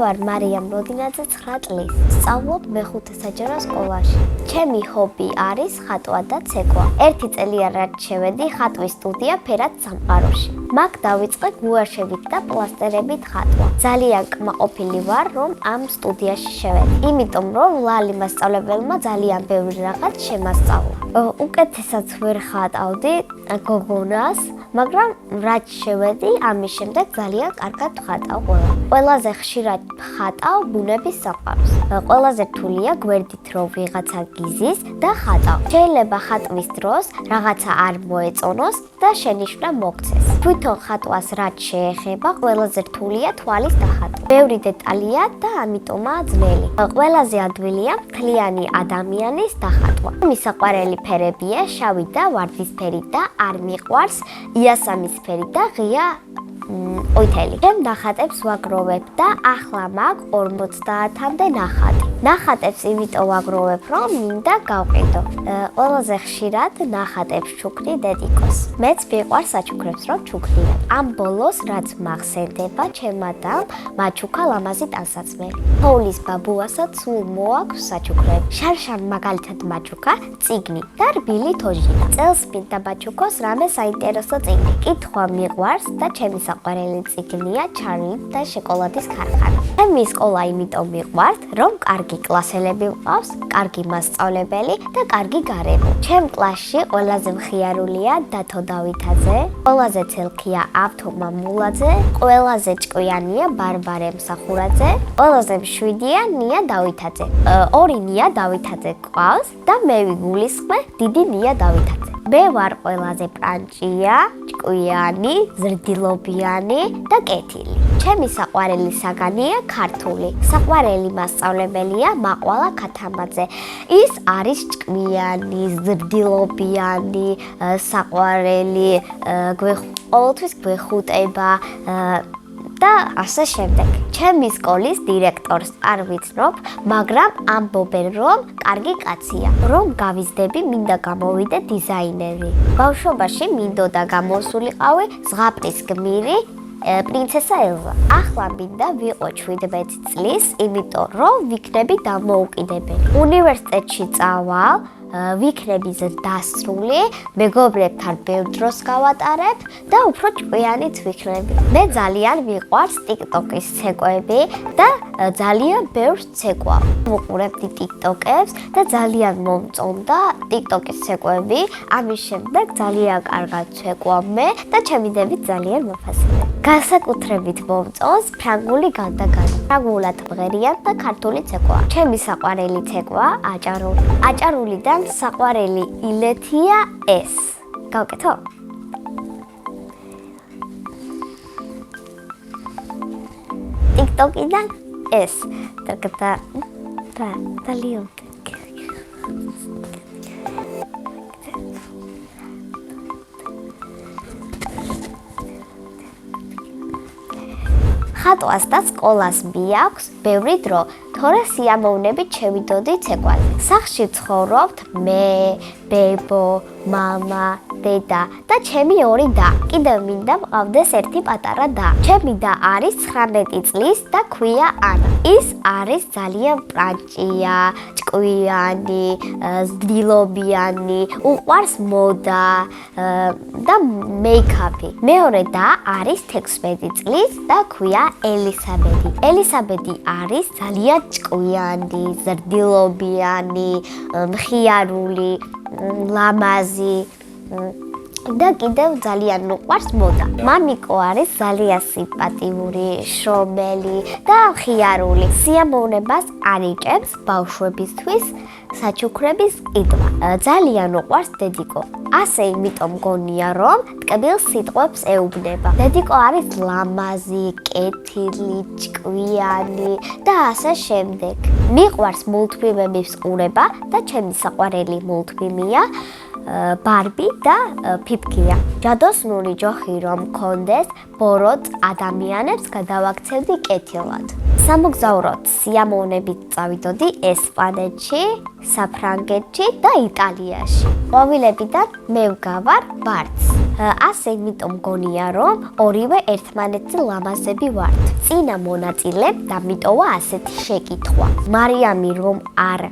ვარ მარიამ როდინაძე 9 წლის. სწავლობ მეხუთე საჯარო სკოლაში. ჩემი ჰობი არის ხატვა და ცეკვა. 1 წელია რაც შევედი ხატვის სტუდია ფერად სამყაროში. მაგ დავიწყე გუაშებით და პლასტერებით ხატვა. ძალიან კმაყოფილი ვარ, რომ ამ სტუდიაში შევედი. იმიტომ რომ ლალი მასწავლებელმა ძალიან ბევრი რაღაც შემასწავლა. უკეთესად ვერ ხატავდი გოგონას, მაგრამ რაც შევედი, ამის შემდეგ ძალიან კარგად ვხატავ ყველა. ყველაზე ხშირად ვხატავ ბუნების საყვარელს. ყველაზე რთულია გვერდით რომ ვიღაცა გიზის და ხატავ. შეიძლება ხატვის დროს რაღაცა არ მოეწონოს და შენიშვნა მოგცეს. თვითონ ხატვას რაც შეეხება, ყველაზე რთულია თვალის დახატვა. ბევრი დეტალია და ამიტომაა ძნელი. ყველაზე ადვილია მთლიანი ადამიანის დახატვა. მისაყვარელი ფერებია შავი და ვარდისფერი და არ მიყვარს იასამისფერი და ღია ყვითელი. ჩემ ნახატებს ვაგროვებ და ახლა მაგ 50-მდე ნახატი. ნახატებს იმიტომ ვაგროვებ, რომ მინდა გავყიდო. ყველაზე ხშირად ნახატებს ჩუქნი დედიკოს. მეც მიყვარს საჩუქრებს რომ ჩუქნიან. ამ ბოლოს რაც მახსენდება, ჩემმა დამ მაჩუქა ლამაზი ტანსაცმელი. თოვლის ბაბუასაც სულ მოაქვს საჩუქრები. შარშან მაგალითად მაჩუქა წიგნი და რბილი თოჯინა. წელს მინდა მაჩუქოს რამე საინტერესო წიგნი. კითხვა მიყვარს და ჩემი საყვარელი წიგნია ჩარლი და შოკოლადის ქარხანა. ჩემი სკოლა იმიტომ მიყვარს, რომ კარგი კლასელები მყავს, კარგი მასწავლებელი და კარგი გარემო. ჩემ კლასში ყველაზე მხიარულია დათო დავითაძე, ყველაზე ცელქია ავთო მამულაძე, ყველაზე ჭკვიანია ბარბარე მსახურაძე, ყველაზე მშვიდია ნია დავითაძე. 2 ნია დავითაძე ყავს და მე ვიგულისხმე დიდი ნია დავითაძე. მე ვარ ყველაზე პრანჭია, ჭკვიანი, ზრდილობიანი და კეთილი. ჩემი საყვარელი საგანია ქართული. საყვარელი მასწავლებელია მაყვალა ქათამაძე. ის არის ჭკვიანი, ზრდილობიანი, საყვარელი, ყოველთვის გვეხუტება და ასე შემდეგ. ჩემი სკოლის დირექტორს არ ვიცნობ, მაგრამ ამბობენ, რომ კარგი კაცია. რომ გავიზრდები, მინდა გამოვიდე დიზაინერი. ბავშვობაში მინდოდა გამოსულიყავი ზღაპრის გმირი პრინცესა ელზა. ახლა მინდა ვიყო 17 წლის, იმიტომ რომ ვიქნები დამოუკიდებელი. უნივერსიტეტში წავალ, ვიქნები დასრული, მეგობრებთან ბევრ დროს გავატარებ და უფრო ჭკვიანიც ვიქნები. მე ძალიან მიყვარს TikTok-ის ცეკვები და ძალიან ბევრს ცეკვავ. ვუყურებდი TikTok-ებს და ძალიან მომწონდა TikTok-ის ცეკვები. ამის შემდეგ ძალიან კარგად ცეკვავ მე და ჩემი დები ძალიან მოფასია. განსაკუთრებით მომწონს ფრანგული განდაგანი. ფრანგულად მღერიან და ქართული ცეკვა. ჩემი საყვარელი ცეკვა აჭარული. აჭარულიდან საყვარელი ილეთია ეს. გავკეთო? TikTok-იდან ეს. და ლიონ. ხატვას და სკოლას მიაქვს ბევრი დრო, თორე სიამოვნებით შევიდოდი ცეკვაზე. სახლში ცხოვრობთ მე, ბებო, მამა, დედა და ჩემი 2 და. კიდევ მინდა მყავდეს ერთი პატარა და. ჩემი და არის 19 წლის და ქვია ანა. ის არის ძალიან პრანჭია, ჭკვიანი, ზრდილობიანი, უყვარს მოდა და მეიქაპი. მეორე და არის 16 წლის და ქვია ელისაბედი. ელისაბედი არის ძალიან ჭკვიანი, ზრდილობიანი, მხიარული, ლამაზი და კიდევ ძალიან უყვარს მოდა. მამიკო არის ძალიან სიმპათიური, შრომელი და მხიარული. სიამოვნებას ანიჭებს ბავშვებისთვის საჩუქრების ყიდვა. ძალიან უყვარს დედიკო. ასე იმიტომ მგონია, რომ ტკბილ სიტყვებს ეუბნება. დედიკო არის ლამაზი, კეთილი, ჭკვიანი და ასე შემდეგ. მიყვარს მულტფილმების ყურება და ჩემი საყვარელი მულტფილმია ბარბი და ფიფქია. ჯადოსნური ჯოხი რომ მქონდეს, ბოროტ ადამიანებს გადავაქცევდი კეთილად. სამოგზაუროდ სიამოვნებით წავიდოდი ესპანეთში, საფრანგეთში და იტალიაში. ყვავილებიდან მე ვგავარ ბარდს. ასე იმიტომ მგონია, რომ ორივე ერთმანეთზე ლამაზები ვართ. წინა მონაწილემ დამიტოვა ასეთი შეკითხვა. მარიამი რომ არ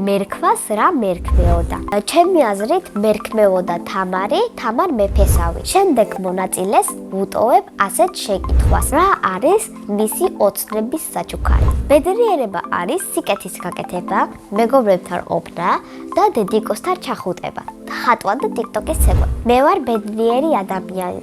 მერქვას რა მერქმეოდა? ჩემი აზრით მერქმეოდა თამარი, თამარ მეფესავი. შემდეგ მონაწილეს ვუტოვებ ასეთ შეკითხვას. რა არის მისი ოცნების საჩუქარი? ბედნიერება არის სიკეთის გაკეთება, მეგობრებთან ყოფნა და დედიკოსთან ჩახუტება. ხატვა და TikTok-ის ცეკვა. მე ვარ ბედნიერი ადამიანი.